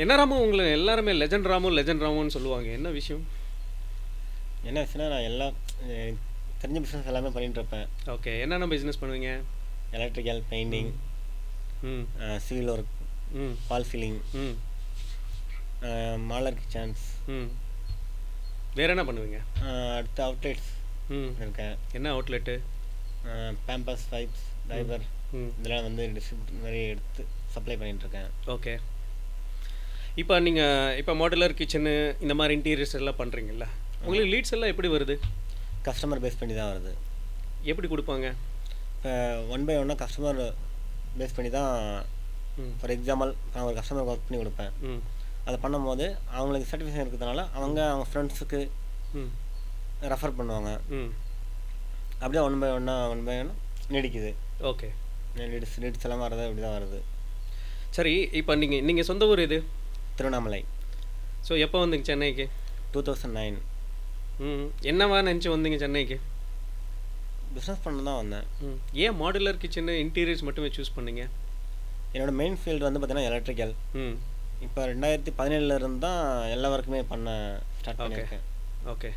என்ன ராமு உங்களை எல்லாருமே லெஜண்ட் ராமுன்னு சொல்லுவாங்க. என்ன விஷயம்? என்ன விஷயம்னா நான் எல்லாம் தெரிஞ்ச பிஸ்னஸ் எல்லாமே பண்ணிட்டு இருப்பேன். ஓகே. என்னென்ன பிஸ்னஸ் பண்ணுவீங்க? எலக்ட்ரிக்கல், பெயிண்டிங், ம் சிவில் ஒர்க், ம் ஃபால் சீலிங், ம் மாலர் கிச்சன்ஸ், ம் வேற என்ன பண்ணுவீங்க? அடுத்து அவுட்லெட்ஸ் ம் இருக்கேன். என்ன அவுட்லெட்டு? பேம்பஸ், வைப்ஸ், டைபர் ம் இதெல்லாம் வந்து டிஸ்ட்ரிபியூட் மாதிரி எடுத்து சப்ளை பண்ணிட்டு இருக்கேன். ஓகே. இப்போ நீங்கள் இப்போ மாடுலர் கிச்சனு இந்த மாதிரி இன்டீரியர்ஸ் எல்லாம் பண்ணுறீங்கல்ல, உங்களுக்கு லீட்ஸ் எல்லாம் எப்படி வருது? கஸ்டமர் பேஸ் பண்ணி தான் வருது. எப்படி கொடுப்பாங்க? இப்போ ஒன் பை ஒன்னாக கஸ்டமர் பேஸ் பண்ணி தான். ம் ஃபார் எக்ஸாம்பிள் நான் ஒரு கஸ்டமர் ஒர்க் பண்ணி கொடுப்பேன். ம் அதை பண்ணும்போது அவங்களுக்கு சாட்டிஸ்ஃபேக்ஷன் இருக்கிறதுனால அவங்க ஃப்ரெண்ட்ஸுக்கு ம் ரெஃபர் பண்ணுவாங்க. ம் அப்படியே ஒன் பை ஒன்னாக நீடிக்குது. ஓகே. லீட்ஸ் எல்லாம் வரது இப்படி தான் வருது. சரி, இப்போ நீங்கள் சொந்த ஊர் எது? திருவண்ணாமலை. ஸோ எப்போ வந்தீங்க சென்னைக்கு? 2009 ம் என்னவா நினச்சி வந்தீங்க சென்னைக்கு? பிஸ்னஸ் பண்ண தான் வந்தேன். ம் ஏன் மாடுலர் கிச்சனு இன்டீரியர்ஸ் மட்டுமே சூஸ் பண்ணீங்க? என்னோடய மெயின் ஃபீல்டு வந்து பார்த்தீங்கன்னா எலக்ட்ரிக்கல். ம் இப்போ 2017 இருந்து தான் எல்லா ஒர்க்குமே பண்ண ஸ்டார்ட் பண்ணியிருக்கேன். ஓகே.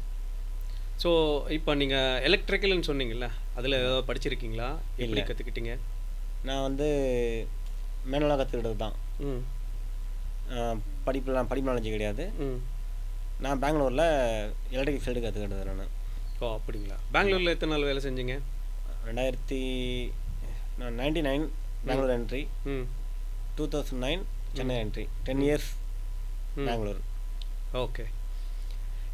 ஸோ இப்போ நீங்கள் எலக்ட்ரிக்கல்னு சொன்னீங்கல்ல, அதில் ஏதாவது படிச்சிருக்கீங்களா? எப்படி இல்லை. கற்றுக்கிட்டீங்க? நான் வந்து மேனுவலாக கற்றுக்கிட்டது தான். ம் படிப்பு நாலேஜ் கிடையாது. ம் நான் பெங்களூரில் எலக்ட்ரிக்கல் ஃபீல்டு கற்றுக்கிட்டது நான். ஓ அப்படிங்களா? பெங்களூரில் எத்தனை நாள் வேலை செஞ்சீங்க? 1999 பெங்களூர் என்ட்ரி, ம் 2009 சென்னை என்ட்ரி, 10 இயர்ஸ் ம் பெங்களூர். ஓகே.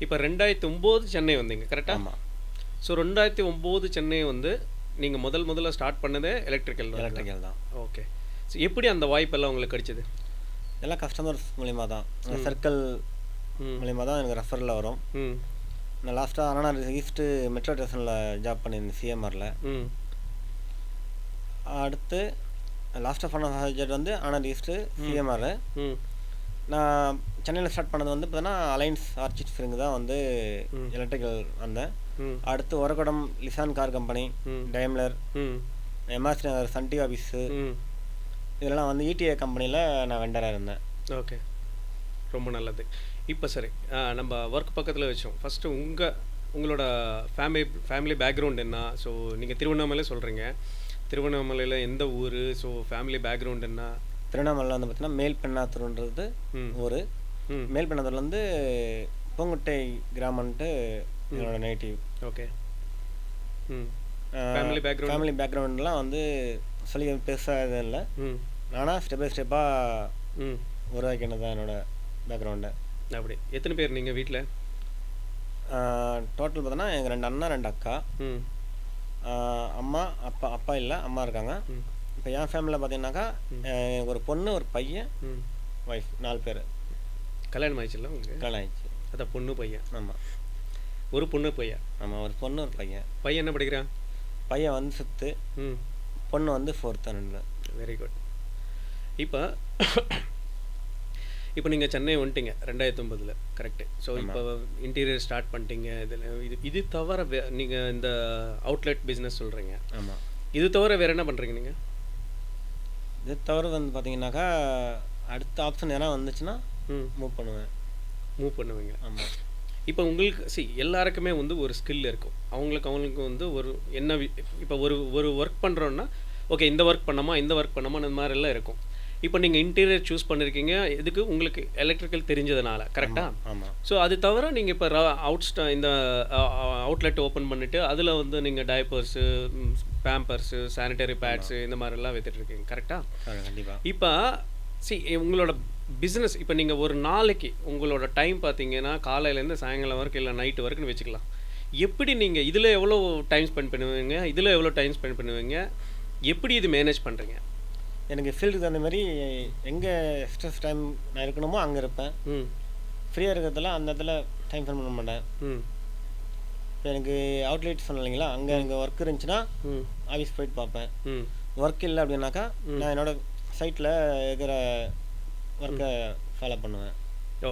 இப்போ 2009 சென்னை வந்தீங்க கரெக்டாக? ஆமாம், ஸோ 2009 சென்னை வந்து நீங்கள் முதல்ல ஸ்டார்ட் பண்ணதே எலக்ட்ரிக்கல் தான். எலக்ட்ரிக்கல் தான். ஓகே. ஸோ எப்படி அந்த வாய்ப்பெல்லாம் உங்களுக்கு கிடைச்சது? எல்லாம் கஸ்டமர்ஸ் மூலிமா தான், ம். சர்க்கிள் ம் மூலிமா தான் எனக்கு ரெஃபரில் வரும். ம் நான் லாஸ்ட்டாக ஆனால் ஈஸ்ட்டு மெட்ரோ ஸ்டேஷனில் ஜாப் பண்ணியிருந்தேன் சிஎம்ஆரில். ம் அடுத்து லாஸ்ட்டாக பண்ண ப்ராஜெக்ட் வந்து ஆனால் ஈஸ்ட்டு சிஎம்ஆர். ம் நான் சென்னையில் ஸ்டார்ட் பண்ணது வந்து பார்த்தீங்கன்னா அலைன்ஸ் ஆர்ச்சிட் ஃபிரிங் தான் வந்து ம். எலக்ட்ரிக்கல் வந்தேன். ம் அடுத்து ஒரகடம் லிசான் கார் கம்பெனி, ம் டைம்லர், ம் எம்ஆர்சி நகர் சன்டி ஆஃபீஸு, ம் இதெல்லாம் வந்து இடிஏ கம்பெனியில் நான் வெண்டராக இருந்தேன். ஓகே. ரொம்ப நல்லது. இப்போ சரி, நம்ம ஒர்க் பக்கத்தில் வச்சோம். ஃபஸ்ட்டு உங்களோட ஃபேமிலி பேக்ரவுண்ட் என்ன? ஸோ நீங்கள் திருவண்ணாமலை சொல்கிறீங்க. திருவண்ணாமலையில் எந்த ஊர்? ஸோ ஃபேமிலி பேக்ரவுண்ட் என்ன? திருவண்ணாமலையில் வந்து பார்த்தீங்கன்னா மேல்பெண்ணாத்தூர்ன்றது ம் ஊர். ம் மேல்பெண்ணாத்தூர்லேருந்து பூங்குட்டை கிராமன்ட்டு என்னோட நேட்டிவ். ஓகே. ம் ஃபேமிலி பேக்ரவுண்ட்? ஃபேமிலி பேக்ரவுண்ட்லாம் வந்து சொல்லி பெருசாக எதுவும் இல்லை. ம் நானாக ஸ்டெப் பை ஸ்டெப்பாக ம் உருவாக்கினது தான் என்னோடய பேக்ரவுண்டை. அப்படி எத்தனை பேர் நீங்கள் வீட்டில்? டோட்டல் பார்த்தோன்னா எங்கள் 2 அண்ணா 2 அக்கா, ம் அம்மா அப்பா இல்லை, அம்மா இருக்காங்க. ம் இப்போ என் ஃபேமிலியில் பார்த்தீங்கன்னாக்கா எனக்கு ஒரு பொண்ணு, ஒரு பையன், ம் ஒய்ஃப், 4 பேர். கல்யாணம் ஆயிடுச்சுல்ல உங்களுக்கு? கல்யாணம் ஆயிடுச்சு. அதான் பொண்ணு பையன். ஆமாம் ஒரு பொண்ணு பையன். ஆமாம், ஒரு பொண்ணு ஒரு பையன். பையன் என்ன படிக்கிறான்? பையன் வந்து 5th, ம் பொண்ணு வந்து 4th. 2 very good. இப்போ நீங்கள் சென்னை வந்துட்டீங்க 2009 கரெக்டு. ஸோ இப்போ இன்டீரியர் ஸ்டார்ட் பண்ணிட்டீங்க. இது தவிர நீங்கள் இந்த அவுட்லெட் பிஸ்னஸ் சொல்கிறீங்க. ஆமாம். இது தவிர வேறு என்ன பண்ணுறீங்க நீங்கள்? இது தவிர வந்து பார்த்தீங்கன்னாக்கா அடுத்த ஆப்ஷன் எதனா வந்துச்சுன்னா ம் மூவ் பண்ணுவீங்க. ஆமாம். இப்போ உங்களுக்கு எல்லாருக்குமே வந்து ஒரு ஸ்கில் இருக்கும். அவங்களுக்கு வந்து ஒரு என்ன இப்போ ஒரு ஒர்க் பண்ணுறோன்னா ஓகே இந்த ஒர்க் பண்ணாமா இந்த மாதிரிலாம் இருக்கும். இப்போ நீங்கள் இன்டீரியர் சூஸ் பண்ணியிருக்கீங்க, இதுக்கு உங்களுக்கு எலக்ட்ரிக்கல் தெரிஞ்சதுனால கரெக்டாக? ஆமாம். ஸோ அது தவிர நீங்கள் இப்போ இந்த அவுட்லெட் ஓப்பன் பண்ணிவிட்டு அதில் வந்து நீங்கள் டைப்பர்ஸு, பேம்பர்ஸு, சானிடரி பேட்ஸு இந்த மாதிரிலாம் விற்றுட்ருக்கீங்க கரெக்டாக? கண்டிப்பாக. இப்போ உங்களோட பிஸ்னஸ் இப்போ நீங்கள் ஒரு நாளைக்கு உங்களோட டைம் பார்த்தீங்கன்னா காலையிலேருந்து சாயங்காலம் வரைக்கும் இல்லை நைட்டு வரைக்கும்னு வச்சுக்கலாம். எப்படி நீங்கள் இதில் எவ்வளோ டைம் ஸ்பெண்ட் பண்ணுவீங்க, இதில் எவ்வளோ டைம் ஸ்பெண்ட் பண்ணுவீங்க, எப்படி இது மேனேஜ் பண்ணுறீங்க? எனக்கு ஃபீல்டுக்கு தகுந்த மாதிரி எங்கே ஸ்ட்ரெஸ் டைம் நான் இருக்கணுமோ அங்கே இருப்பேன். ம் ஃப்ரீயாக இருக்கிறதுல அந்த இடத்துல டைம் ஸ்பெண்ட் பண்ண மாட்டேன். ம் இப்போ எனக்கு அவுட்லெட் சொன்னேன் இல்லைங்களா, அங்கே எனக்கு ஒர்க் இருந்துச்சுன்னா ம் ஆஃபீஸ் போயிட்டு பார்ப்பேன். ம் ஒர்க் இல்லை அப்படின்னாக்கா நான் என்னோடய சைட்டில் இருக்கிற ஒர்க்கை ஃபாலோ பண்ணுவேன்.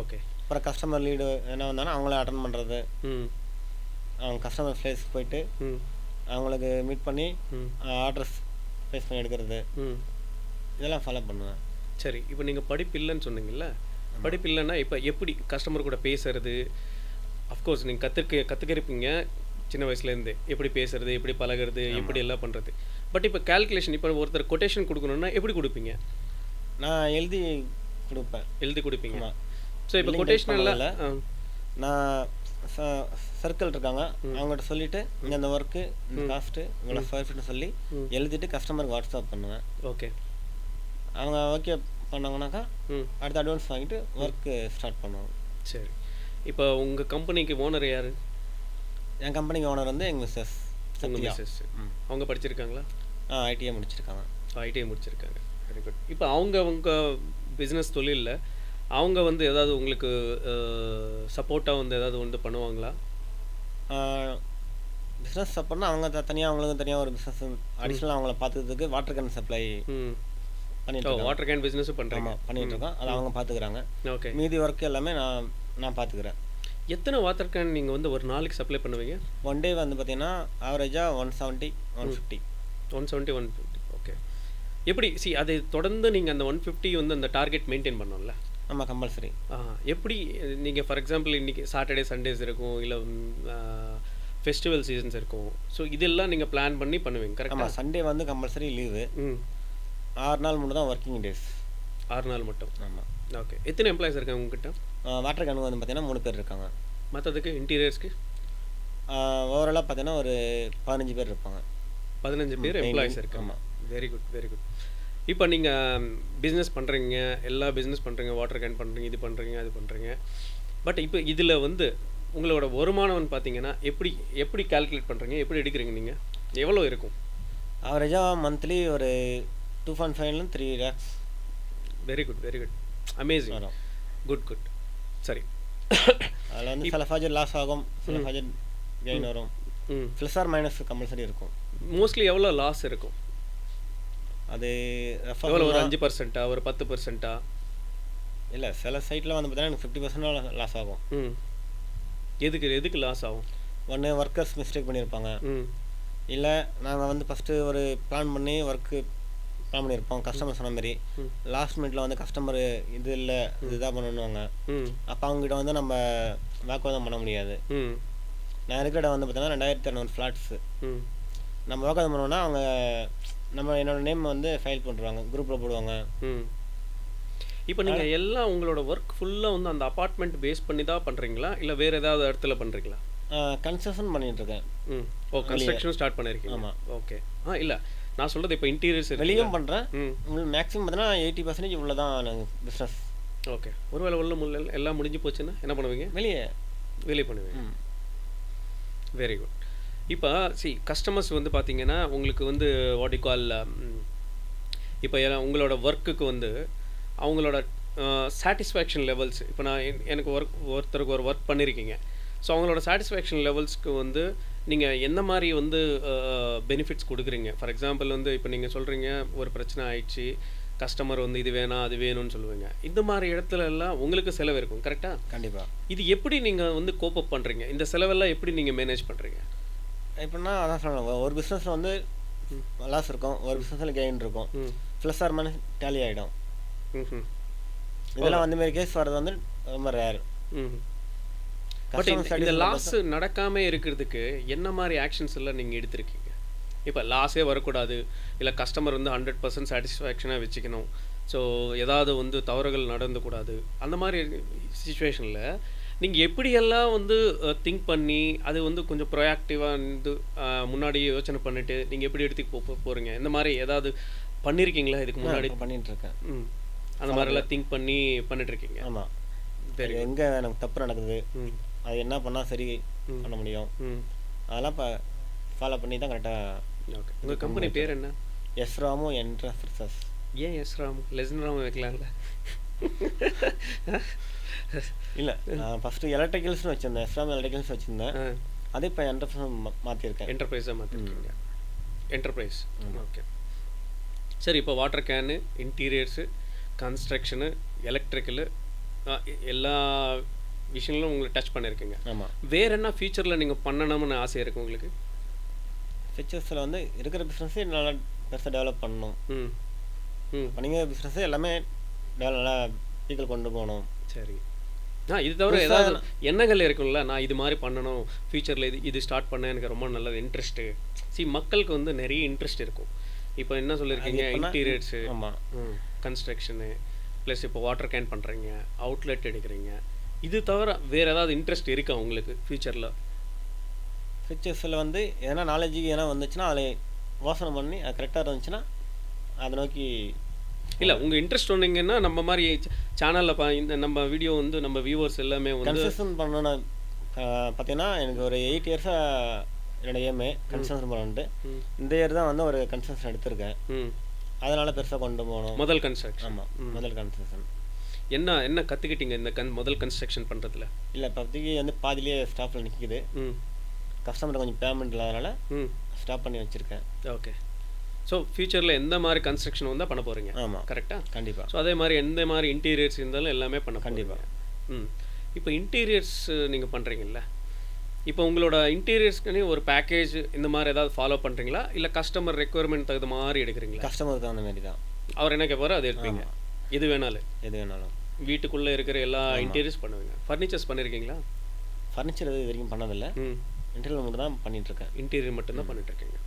ஓகே. அப்புறம் கஸ்டமர் லீடு என்ன வந்தாலும் அவங்கள அட்டன் பண்ணுறது, ம் அவங்க கஸ்டமர் பிளேஸ்க்கு போயிட்டு ம் அவங்களுக்கு மீட் பண்ணி ம் ஆர்டர்ஸ் ப்ளேஸ் பண்ணி எடுக்கிறது, ம் இதெல்லாம் ஃபாலோ பண்ணுவேன். சரி. இப்போ நீங்கள் படிப்பு இல்லைன்னு சொன்னீங்கல்ல, படிப்பு இல்லைன்னா இப்போ எப்படி கஸ்டமர் கூட பேசுறது? அஃப்கோர்ஸ் நீங்கள் கற்றுக்கிருப்பீங்க சின்ன வயசுலேருந்து எப்படி பேசுறது, எப்படி பழகுறது, எப்படி எல்லாம் பண்ணுறது. பட் இப்போ கால்குலேஷன், இப்போ ஒருத்தர் கொட்டேஷன் கொடுக்கணுன்னா எப்படி கொடுப்பீங்க? நான் எழுதி கொடுப்பேன். எழுதி கொடுப்பீங்க. ஆமாம். ஸோ இப்போ பில்லிங் டைப் கொட்டேஷன் எல்லாம் பண்ணதில்ல. நான் சர்க்கிள் இருக்காங்க, அவங்ககிட்ட சொல்லிவிட்டு இங்கே இந்த ஒர்க்கு இந்த காஸ்ட்டு இவ்வளோ ஸ்கொயர் ஃபீட்னு சொல்லி எழுதிட்டு கஸ்டமருக்கு வாட்ஸ்அப் பண்ணுவேன். ஓகே. அவங்க ஓகே பண்ணாங்கனாக்கா ம் அடுத்த அட்வான்ஸ் வாங்கிட்டு ஒர்க்கு ஸ்டார்ட் பண்ணுவோம். சரி. இப்போ உங்கள் கம்பெனிக்கு ஓனர் யார்? என் கம்பெனிக்கு ஓனர் வந்து எங்கள் மிஸ்ஸஸ் உங்கள் சத்யா. மிஸ்ஸஸ். அவங்க படிச்சிருக்காங்களா? ஐடிஐ முடிச்சிருக்காங்க. ஐடிஐ முடிச்சிருக்காங்க. Very good. இப்போ அவங்க பிஸ்னஸ் தொழிலில் அவங்க வந்து ஏதாவது உங்களுக்கு சப்போர்ட்டாக வந்து ஏதாவது வந்து பண்ணுவாங்களா? பிஸ்னஸ் சப்போர்ட்னா அவங்க தனியாக அவங்களுக்கு தனியாக ஒரு பிஸ்னஸ் அடிஷ்னலாக அவங்கள பார்த்துக்கிறதுக்கு வாட்டர் கேன் சப்ளை ம் பண்ணிட்டு ஓ இருக்காங்க. வாட்டர் கேன் பிஸ்னஸும் பண்ணுறீங்க. ஆமாம், பண்ணிட்டு இருக்கோம். அதை அவங்க பார்த்துக்கிறாங்க. ஓகே. மீதி ஒர்க்கு எல்லாமே நான் பார்த்துக்கிறேன். எத்தனை வாட்டர் கேன் நீங்கள் வந்து ஒரு நாளைக்கு சப்ளை பண்ணுவீங்க? ஒன் டே வந்து பார்த்தீங்கன்னா ஆவரேஜாக 170 150. 170 150. ஓகே. எப்படி அது தொடர்ந்து நீங்கள் அந்த 150 வந்து அந்த டார்கெட் மெயின்டைன் பண்ணணும்ல? ஆமாம், கம்பல்சரி. எப்படி நீங்கள் ஃபார் எக்ஸாம்பிள் இன்றைக்கி சாட்டர்டே சண்டேஸ் இருக்கும், இல்லை ஃபெஸ்டிவல் சீசன்ஸ் இருக்கும். ஸோ இதெல்லாம் நீங்கள் பிளான் பண்ணி பண்ணுவீங்க கரெக்டாக? ஆமாம், சண்டே வந்து கம்பல்சரி லீவு. ம் 6 நாள் மட்டும் தான் ஒர்க்கிங் டேஸ். 6 நாள் மட்டும். ஆமாம். ஓகே. எத்தனை எம்ப்ளாயிஸ் இருக்காங்க உங்ககிட்ட? வாட்டர் கேனுக்கு வந்து பார்த்தீங்கன்னா 3 பேர் இருக்காங்க. மற்றதுக்கு இன்டீரியர்ஸ்க்கு ஓவராலாக பார்த்தீங்கன்னா ஒரு 15 பேர் இருப்பாங்க. 15 பேர் எம்ப்ளாயிஸ் இருக்காங்க. ஆமாம். Very good very good. இப்போ நீங்கள் பிஸ்னஸ் பண்ணுறீங்க, எல்லா பிஸ்னஸ் பண்ணுறீங்க, வாட்டர் கேன் பண்ணுறீங்க, இது பண்ணுறீங்க, அது பண்ணுறீங்க. பட் இப்போ இதில் வந்து உங்களோட வருமானம்னு பார்த்தீங்கன்னா எப்படி கால்குலேட் பண்ணுறீங்க, எப்படி எடுக்கிறீங்க நீங்கள்? எவ்வளோ இருக்கும்? ஆவரேஜாக மந்த்லி ஒரு 2.5 3 lakhs very good very good. Amazing. வரும். Good good. சரி. அதில் வந்து சில ப்ராஜெக்ட் லாஸ் ஆகும், சில ப்ராஜெக்ட் கெயின் வரும். ம் ப்ளஸ் ஆர் மைனஸ் கம்பல்சரி இருக்கும். மோஸ்ட்லி எவ்வளோ லாஸ் இருக்கும்? அது எவ்வளோ? ஒரு 5%, ஒரு 10%? இல்லை, சில சைட்டில் வந்து பார்த்தீங்கன்னா எனக்கு 50% லாஸ் ஆகும். ம் எதுக்கு லாஸ் ஆகும்? ஒன்று ஒர்க்கர்ஸ் மிஸ்டேக் பண்ணியிருப்பாங்க, ம் இல்லை நாங்கள் வந்து ஃபஸ்ட்டு ஒரு பிளான் பண்ணி ஒர்க்கு பிளான் பண்ணியிருப்போம் கஸ்டமர் சொன்ன மாதிரி. ம் லாஸ்ட் மினிட்ல வந்து கஸ்டமர் இது இல்லை இதுதான் பண்ணணுவாங்க. ம் அப்போ அவங்ககிட்ட வந்து நம்ம வாக்குவாதம் பண்ண முடியாது. ம் நான் இருக்கிற இடம் வந்து பார்த்தீங்கன்னா 2600 ஃப்ளாட்ஸு. ம் நம்ம வாக்குவாதம் பண்ணோன்னா அவங்க என்னோடய நேம் வந்து ஃபைல் பண்ணுறாங்க, குரூப்பில் போடுவாங்க. ம் இப்போ நீங்கள் எல்லாம் உங்களோட ஒர்க் ஃபுல்லாக வந்து அந்த அப்பார்ட்மெண்ட் பேஸ் பண்ணி தான் பண்ணுறீங்களா, இல்லை வேறு ஏதாவது இடத்துல பண்ணுறீங்களா? கன்ஸ்ட்ரக்ஷன் பண்ணிகிட்ருக்கேன். ம் ஓ கன்ஸ்ட்ரக்ஷன் ஸ்டார்ட் பண்ணியிருக்கீங்க. ஆமாம். ஓகே. இல்லை நான் சொல்கிறது இப்போ இன்டீரியர்ஸ் வெளியும் பண்ணுறேன். ம் உங்களுக்கு மேக்ஸிமம் பார்த்தீங்கன்னா 80% இவ்வளோ தான் நாங்கள் பிஸ்னஸ். ஓகே. ஒருவேளை எல்லாம் முடிஞ்சு போச்சுன்னா என்ன பண்ணுவீங்க? வெளியே பண்ணுவீங்க. ம் வெரி குட். இப்போ கஸ்டமர்ஸ் வந்து பார்த்தீங்கன்னா உங்களுக்கு வந்து வாட் யூ கால் இப்போ உங்களோட ஒர்க்குக்கு வந்து அவங்களோட சாட்டிஸ்ஃபேக்ஷன் லெவல்ஸ், இப்போ எனக்கு ஒருத்தருக்கு ஒரு ஒர்க் பண்ணியிருக்கீங்க. ஸோ அவங்களோட சாட்டிஸ்ஃபேக்ஷன் லெவல்ஸ்க்கு வந்து நீங்கள் எந்த மாதிரி வந்து பெனிஃபிட்ஸ் கொடுக்குறீங்க? ஃபார் எக்ஸாம்பிள் வந்து இப்போ நீங்கள் சொல்கிறீங்க ஒரு பிரச்சனை ஆயிடுச்சு, கஸ்டமர் வந்து இது வேணாம் அது வேணும்னு சொல்லுவீங்க. இந்த மாதிரி இடத்துல எல்லாம் உங்களுக்கு செலவு இருக்கும் கரெக்டாக? கண்டிப்பாக. இது எப்படி நீங்கள் வந்து கோப் அப் பண்ணுறீங்க? இந்த செலவெல்லாம் எப்படி நீங்கள் மேனேஜ் பண்ணுறீங்க? எப்படின்னா அதான் சொல்லுவாங்க, ஒரு பிஸ்னஸில் வந்து லாஸ் இருக்கும், ஒரு பிஸ்னஸில் கெயின் இருக்கும். ம் ப்ளஸ் ஆர் மைனஸ் டேலி ஆகிடும். ம் இதெல்லாம் வந்து மாரி கேஸ் வர்றது வந்து ரொம்ப ரேர். ம் பட் இந்த லாஸ் நடக்காமல் இருக்கிறதுக்கு என்ன மாதிரி ஆக்ஷன்ஸ் எல்லாம் நீங்கள் எடுத்திருக்கீங்க? இப்போ லாஸே வரக்கூடாது, இல்லை கஸ்டமர் வந்து 100% சாட்டிஸ்ஃபேக்ஷனாக வச்சுக்கணும், ஸோ ஏதாவது வந்து தவறுகள் நடந்துக்கூடாது, அந்த மாதிரி சுச்சுவேஷனில் நீங்கள் எப்படியெல்லாம் வந்து திங்க் பண்ணி அது வந்து கொஞ்சம் ப்ரோஆக்டிவாக வந்து முன்னாடியே யோசனை பண்ணிவிட்டு நீங்கள் எப்படி எடுத்துக்கு போகிறீங்க? இந்த மாதிரி ஏதாவது பண்ணியிருக்கீங்களா இதுக்கு முன்னாடி? பண்ணிகிட்ருக்கேன். ம் அந்த மாதிரிலாம் திங்க் பண்ணி பண்ணிட்டுருக்கீங்க. ஆமாம். சரி. எங்கே எனக்கு தப்பு நடக்குது, ம் அது என்ன பண்ணால் சரி பண்ண முடியும், ம் அதெல்லாம் இப்போ ஃபாலோ பண்ணி தான் கரெக்டாக. ஓகே. உங்கள் கம்பெனி பேர் என்ன? S Ramu enterprises. ஏன் எஸ் ராமு? லெசன் ராமு வைக்கலாம்ல? இல்லை, நான் ஃபஸ்ட்டு எலக்ட்ரிக்கல்ஸ்னு வச்சுருந்தேன், எஸ் ராமு எலக்ட்ரிக்கல்ஸ் வச்சுருந்தேன். அதே இப்போ என்டர்பிரைஸ் மாற்றிருக்கேன். என்டர்பிரைஸாக மாற்றிருக்கீங்க. என்டர்பிரைஸ். ஓகே. சரி. இப்போ water can, interiors, construction, electrical எல்லா விஷயங்களும் உங்களுக்கு டச் பண்ணியிருக்கீங்க. ஆமாம். வேறு என்ன ஃபியூச்சரில் நீங்கள் பண்ணணும்னு ஆசை இருக்குது உங்களுக்கு? ஃபியூச்சர்ஸில் வந்து இருக்கிற பிஸ்னஸே நல்லா பெருசாக டெவலப் பண்ணணும். ம் ம் பண்ணிங்க பிஸ்னஸே எல்லாமே நல்லா பீக்கில் கொண்டு போகணும். சரி. இது தவிர ஏதாவது எண்ணங்கள் இருக்கும்ல, நான் இது மாதிரி பண்ணணும், ஃபியூச்சரில் இது ஸ்டார்ட் பண்ண எனக்கு ரொம்ப நல்லது இன்ட்ரெஸ்ட்டு. மக்களுக்கு வந்து நிறைய இன்ட்ரெஸ்ட் இருக்கும். இப்போ என்ன சொல்லியிருக்கீங்க, இன்டீரியர்ஸு, கன்ஸ்ட்ரக்ஷனு, ப்ளஸ் இப்போ வாட்டர் கேன் பண்ணுறீங்க, அவுட்லெட் எடுக்கிறீங்க. இது தவிர வேறு ஏதாவது இன்ட்ரெஸ்ட் இருக்கா உங்களுக்கு ஃபியூச்சரில்? ஃபியூச்சர்ஸில் வந்து எதனா நாலேஜுக்கு எதனா வந்துச்சுன்னா அதை யோசனை பண்ணி அது கரெக்டாக இருந்துச்சுன்னா அதை நோக்கி. இல்லை, உங்கள் இன்ட்ரெஸ்ட் சொன்னீங்கன்னா நம்ம மாதிரி சேனலில் இந்த நம்ம வீடியோ வந்து நம்ம வியூவர்ஸ் எல்லாமே வந்து கன்ஸ்ட்ரக்ஷன் பண்ணணும்னு பார்த்தீங்கன்னா எனக்கு ஒரு 8 இயர்ஸாக என்னோட எய்மு கன்ஸ்ட்ரக்ஷன் பண்ணணுன்ட்டு. இந்த இயர் தான் வந்து ஒரு கன்ஸ்ட்ரக்ஷன் எடுத்திருக்கேன். அதனால் பெருசாக கொண்டு போகணும். முதல் கன்ஸ்ட்ரக்ஷன்? ஆமாம், முதல் கன்ஸ்ட்ரக்ஷன். என்ன கற்றுக்கிட்டீங்க இந்த முதல் கன்ஸ்ட்ரக்ஷன் பண்ணுறதுல? இல்லை, இப்போதைக்கு வந்து பாதிலேயே ஸ்டாப்பில் நிற்கிது. கஸ்டமர் கொஞ்சம் பேமெண்ட் இல்லாதனால ஸ்டாப் பண்ணி வச்சுருக்கேன். ஓகே. ஸோ ஃபியூச்சரில் எந்த மாதிரி கன்ஸ்ட்ரக்ஷன் வந்தால் பண்ண போகிறீங்க? ஆமாம், கரெக்டாக. கண்டிப்பாக. ஸோ அதே மாதிரி எந்த மாதிரி இன்டீரியர்ஸ் இருந்தாலும் எல்லாமே பண்ண கண்டிப்பாக. இப்போ இன்டீரியர்ஸ் நீங்கள் பண்ணுறீங்கல்ல, இப்போ உங்களோட இன்டீரியர்ஸ்க்குன்னு ஒரு பேக்கேஜ் இந்த மாதிரி ஏதாவது ஃபாலோ பண்ணுறீங்களா, இல்லை கஸ்டமர் ரெக்குயர்மெண்ட் தகுந்த மாதிரி எடுக்கிறீங்களா? கஸ்டமருக்கு தகுந்த மாதிரி தான். அவர் என்ன கேட்பாரோ அது எடுப்பீங்க? எது வேணாலும்? எது வேணாலும். வீட்டுக்குள்ளே இருக்கிற எல்லா இன்டீரியர்ஸ் பண்ணுவீங்க. ஃபர்னிச்சர்ஸ் பண்ணியிருக்கீங்களா? ஃபர்னிச்சர் இது வரைக்கும் பண்ணதில்லை. இன்டீரியர் மட்டும் தான் பண்ணிகிட்ருக்கேன். இன்டீரியர் மட்டும்தான் பண்ணிட்டுருக்கீங்க.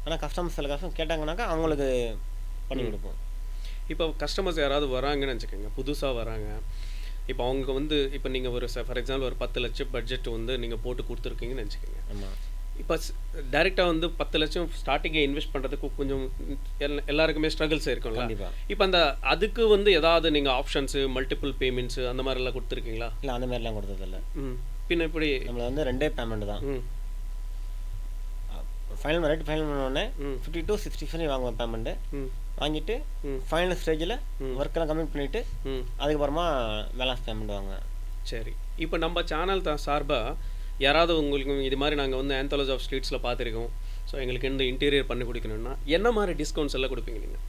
ஆனால் கஸ்டமர்ஸ் சில கஸ்டமர் கேட்டாங்கனாக்கா அவங்களுக்கு பண்ணி கொடுப்போம். இப்போ கஸ்டமர்ஸ் யாராவது வராங்கன்னு வச்சுக்கோங்க, புதுசாக வராங்க. இப்போ அவங்க வந்து இப்போ நீங்கள் ஒரு ஃபார் எக்ஸாம்பிள் ஒரு 10 லட்சம் பட்ஜெட் வந்து நீங்கள் போட்டு கொடுத்துருக்கீங்கன்னு வச்சுக்கோங்க. ஆமாம். இப்போ டைரெக்டாக வந்து 10 லட்சம் ஸ்டார்டிங்கை இன்வெஸ்ட் பண்ணுறதுக்கு கொஞ்சம் எல்லாருக்குமே ஸ்ட்ரகிள்ஸ் இருக்கும்ல. கண்டிப்பாக. இப்போ அதுக்கு வந்து ஏதாவது நீங்கள் ஆப்ஷன்ஸு, மல்டிபிள் பேமெண்ட்ஸு அந்த மாதிரிலாம் கொடுத்துருக்கீங்களா? இல்லை, அந்த மாதிரிலாம் கொடுத்ததில்ல. பின்ன இப்படி நம்மளை வந்து 2 பேமெண்ட் தான். ஃபைனல் ரேட் ஃபைனல் பண்ணோடனே 50 to 60% வாங்குவேன் பேமெண்ட்டு. வாங்கிட்டு ஃபைனல் ஸ்டேஜில் ஒர்க்கெல்லாம் கம்ப்ளீட் பண்ணிவிட்டு அதுக்கப்புறமா பேலன்ஸ் பேமெண்ட் வாங்குவேன். சரி. இப்போ நம்ம சேனல் தான் சார்பாக யாராவது உங்களுக்கு இது மாதிரி நாங்கள் வந்து ஆந்தாலஜி ஆஃப் ஸ்ட்ரீட்ஸில் பார்த்துருக்கோம், ஸோ எங்களுக்கு இந்த இன்டீரியர் பண்ணி கொடுக்கணும்னா என்ன மாதிரி டிஸ்கவுண்ட்ஸ் எல்லாம் கொடுப்பீங்க நீங்கள்?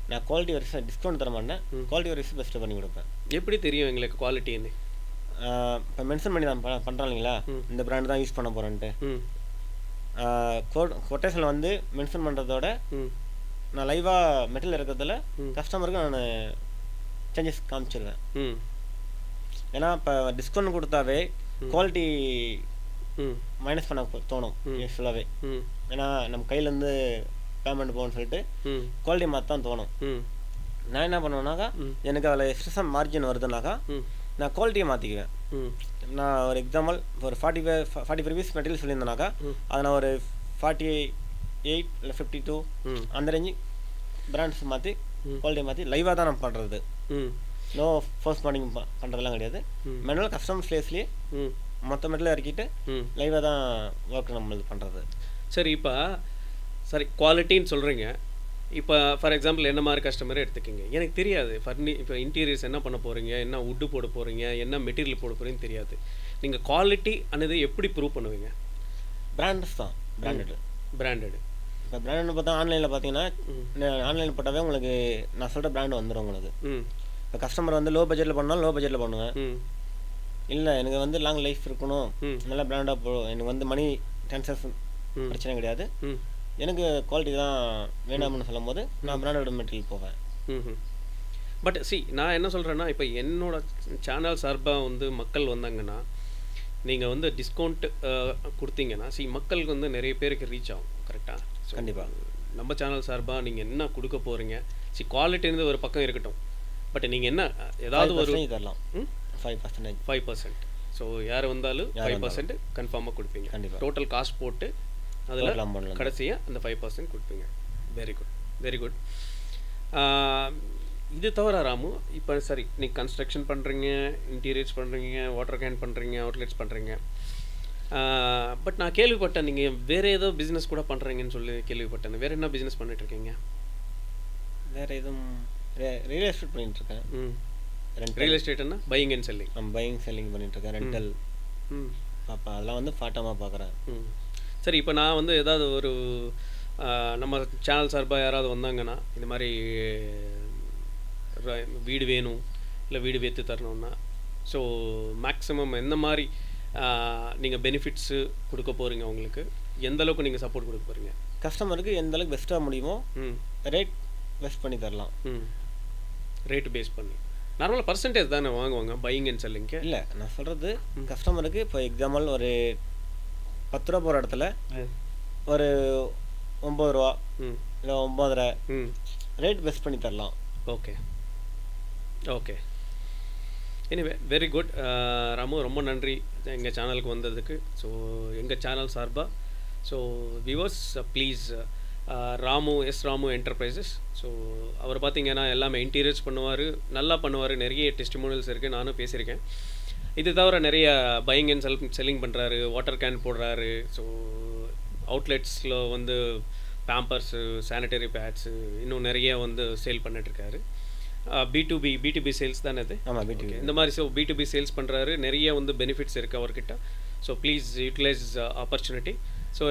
நான் குவாலிட்டி வரிசை டிஸ்கவுண்ட் தர மாட்டேன், குவாலிட்டி வரிசை பெஸ்ட்டு பண்ணி கொடுப்பேன். எப்படி தெரியும் எங்களுக்கு குவாலிட்டின்னு? இப்போ மென்ஷன் பண்ணி தான் பண்ணுறோம் இல்லைங்களா, இந்த பிராண்டு தான் யூஸ் பண்ண போகிறேன்ட்டு. கொட்டேஷனில் வந்து மென்ஷன் பண்ணுறதோட நான் லைவாக மெட்டீரியல் இருக்கிறதுல கஸ்டமருக்கு நான் சேஞ்சஸ் காமிச்சிருவேன். ஏன்னா இப்போ டிஸ்கவுண்ட் கொடுத்தாவே குவாலிட்டி மைனஸ் பண்ண தோணும் யூஸ்ஃபுல்லாகவே. ஏன்னா நம்ம கையிலேருந்து பேமெண்ட் போகணும்னு சொல்லிட்டு குவாலிட்டி மாற்ற தான் தோணும். நான் என்ன பண்ணுவேன்னாக்கா, எனக்கு அதில் எக்ஸ்ட்ரா மார்ஜின் வருதுனாக்கா நான் குவாலிட்டியை மாற்றிக்குவேன். நான் ஒரு எக்ஸாம்பிள் ஒரு 45 ருபீஸ் மெட்டீரியல் சொல்லியிருந்தேனாக்கா அதை நான் ஒரு 48 இல்லை 52 அந்த ரேஞ்சு பிராண்ட்ஸ் மாற்றி குவாலிட்டியை மாற்றி லைவாக தான் நம்ம பண்ணுறது. நோ ஃபோர்ஸ் மார்னிங் பண்ணுறதுலாம் கிடையாது. மேனுவல் கஸ்டமர் ஸ்பேஸ்லேயே மொத்த மெட்டீரியல் இறக்கிட்டு லைவாக தான் ஒர்க் நம்ம இது பண்ணுறது. சரி. இப்போ சரி குவாலிட்டின்னு சொல்கிறீங்க. இப்போ ஃபார் எக்ஸாம்பிள் என்ன மாதிரி கஸ்டமரே எடுத்துக்கிங்க, எனக்கு தெரியாது இப்போ இன்டீரியர்ஸ் என்ன பண்ண போகிறீங்க, என்ன வுட்டு போட போகிறீங்க, என்ன மெட்டீரியல் போட போகிறீங்கன்னு தெரியாது. நீங்கள் குவாலிட்டி அன்னது எப்படி ப்ரூவ் பண்ணுவீங்க? பிராண்டஸ் தான். பிராண்டடு. இப்போ பிராண்டு பார்த்தா ஆன்லைனில் பார்த்தீங்கன்னா ஆன்லைனில் போட்டாவே உங்களுக்கு நான் சொல்கிற பிராண்டு வந்துடும் உங்களுக்கு. இப்போ கஸ்டமர் வந்து லோ பட்ஜெட்டில் பண்ணாலும் லோ பட்ஜெட்டில் பண்ணுவேன். இல்லை எனக்கு வந்து லாங் லைஃப் இருக்கணும், நல்ல பிராண்டாக போடும், எனக்கு வந்து மணி டிரான்சாக்ஷன் பிரச்சனை கிடையாது, எனக்கு குவாலிட்டி தான் வேணாம்னு சொல்லும் போது நான் பிராண்டட் மெட்டீரியல் போவேன். பட் நான் என்ன சொல்கிறேன்னா, இப்போ என்னோட சேனல் சார்பாக வந்து மக்கள் வந்தாங்கன்னா நீங்கள் வந்து டிஸ்கவுண்ட் கொடுத்தீங்கன்னா மக்களுக்கு வந்து நிறைய பேருக்கு ரீச் ஆகும். கரெக்டாக? கண்டிப்பாக. நம்ம சேனல் சார்பாக நீங்கள் என்ன கொடுக்க போகிறீங்க, குவாலிட்டின்னு ஒரு பக்கம் இருக்கட்டும், பட் நீங்கள் என்ன ஏதாவது ஒரு தரலாம். 5%. ஸோ யார் வந்தாலும் 5% கன்ஃபார்மாக கொடுப்பீங்க. கண்டிப்பாக. டோட்டல் காஸ்ட் போட்டு அதில் கடைசியாக அந்த 5% கொடுப்பீங்க. Very good. இது தவிர ராமு, இப்போ சரி நீங்கள் கன்ஸ்ட்ரக்ஷன் பண்ணுறீங்க, இன்டீரியர்ஸ் பண்ணுறீங்க, வாட்டர் கேன் பண்ணுறீங்க, அவுட்லெட்ஸ் பண்ணுறீங்க, பட் நான் கேள்விப்பட்டேன் நீங்கள் வேறு ஏதோ பிஸ்னஸ் கூட பண்ணுறீங்கன்னு சொல்லி கேள்விப்பட்டேன். வேறு என்ன பிஸ்னஸ் பண்ணிகிட்ருக்கீங்க? வேறு எதுவும் ரியல் எஸ்டேட் பண்ணிகிட்ருக்கேன். ரியல் எஸ்டேட்னா buying and selling? Buying selling பண்ணிகிட்ருக்கேன். ரெண்டல் பார்ப்பேன், அதெல்லாம் வந்து ஃபாட்டமாக பார்க்குறேன். சரி. இப்போ நான் வந்து ஏதாவது ஒரு நம்ம சேனல் சார்பாக யாராவது வந்தாங்கன்னா இந்த மாதிரி வீடு வேணும், இல்லை வீடு விற்று தரணுன்னா, ஸோ மேக்ஸிமம் எந்த மாதிரி நீங்கள் பெனிஃபிட்ஸு கொடுக்க போகிறீங்க, உங்களுக்கு எந்த அளவுக்கு நீங்கள் சப்போர்ட் கொடுக்க போகிறீங்க? கஸ்டமருக்கு எந்த அளவுக்கு பெஸ்ட்டாக முடியுமோ ரேட் பெஸ்ட் பண்ணி தரலாம். ரேட்டு பேஸ் பண்ணி. நார்மலாக பர்சன்டேஜ் தானே வாங்குவாங்க பையிங் அண்ட் செல்லிங்க்கு? இல்லை, நான் சொல்கிறது கஸ்டமருக்கு இப்போ எக்ஸாம்பிள் ஒரு 10 ரூபா போகிற இடத்துல ஒரு 9 ரூபா இல்லை 9.5 ரேட் பெஸ்ட் பண்ணி தரலாம். Okay okay. Anyway very good Ramu, ரொம்ப நன்றி எங்கள் சேனலுக்கு வந்ததுக்கு. ஸோ எங்கள் சேனல் சார்பாக so viewers please Ramu enterprises. So அவர் பார்த்தீங்கன்னா எல்லாமே இன்டீரியர்ஸ் பண்ணுவார், நல்லா பண்ணுவார், நிறைய டெஸ்டிமோனியல்ஸ் இருக்குது, நானும் பேசியிருக்கேன். இது தவிர நிறைய பையிங் அண்ட் செல்லிங் பண்ணுறாரு, வாட்டர் கேன் போடுறாரு. ஸோ அவுட்லெட்ஸில் வந்து பேம்பர்ஸு, சானிட்டரி பேட்ஸு, இன்னும் நிறைய வந்து சேல் பண்ணிட்டுருக்காரு. B2B சேல்ஸ் தானே அது? ஆமாம், B2B. இந்த மாதிரி B2B சேல்ஸ் பண்ணுறாரு, நிறைய வந்து பெனிஃபிட்ஸ் இருக்குது அவர்கிட்ட. So please utilize opportunity. So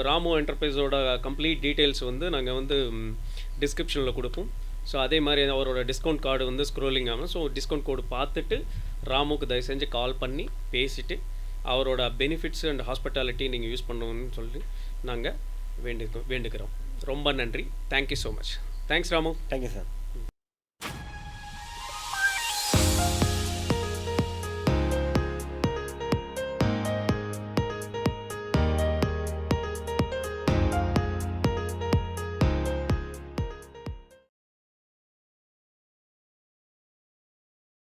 Ramu என்டர்பிரைஸோட கம்ப்ளீட் டீட்டெயில்ஸ் வந்து நாங்கள் வந்து டிஸ்கிரிப்ஷனில் கொடுப்போம். ஸோ அதே மாதிரி அவரோட டிஸ்கவுண்ட் கார்டு வந்து ஸ்க்ரோலிங் ஆகும். ஸோ டிஸ்கவுண்ட் கோடு பார்த்துட்டு ராமுக்கு தயவு செஞ்சு கால் பண்ணி பேசிவிட்டு அவரோட பெனிஃபிட்ஸ் அண்ட் ஹாஸ்பிட்டாலிட்டி நீங்கள் யூஸ் பண்ணணும்னு சொல்லி நாங்கள் வேண்டுக்கிறோம். ரொம்ப நன்றி. Thank you so much. Thanks Ramu. Thank you sir.